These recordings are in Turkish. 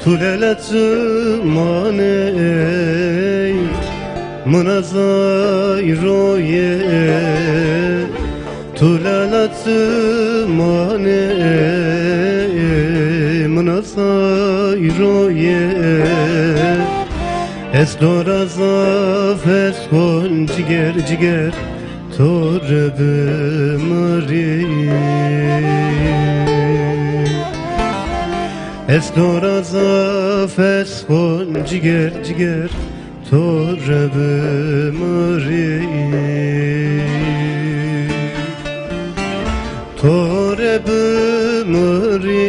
tulelatmaney mnazairoye tulelatmaney mnazairoye es dorazaf es kon ciger ciger torbe mri es dorazaf es kon ciger ciger torbe mri torbe mri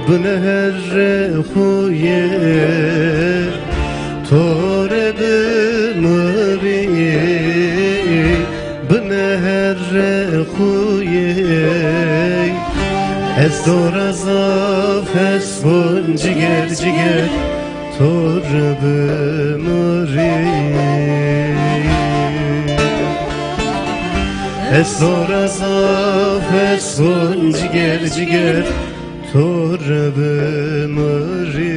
bneherre khuye torbe mri bneherre khuye es dorazaf es kon ciger ciger torbe mri es dorazaf es kon ciger ciger torbe mri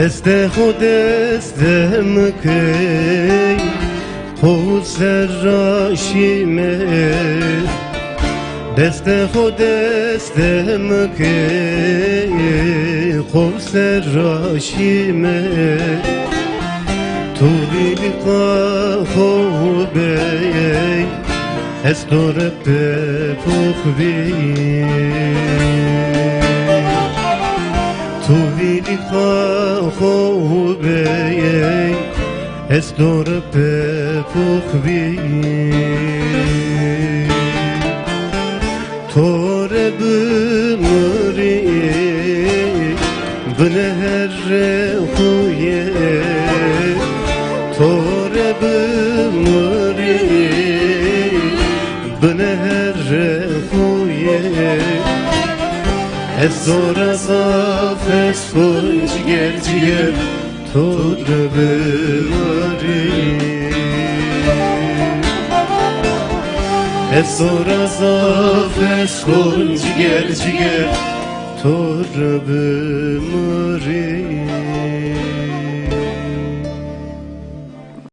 دست خود دستم کی خود سراشیمه دست خود دستم کی خود سراشیمه تو بیلقا خوبه استرپ پخبی تو بیلقا خوبه es dorpe pukhbi torbe mri bneherre khuye torbe mri bneherre khuye es dorazaf es kon ciger ciger torbe mri es dorazaf es kon ciger ciger torbe mri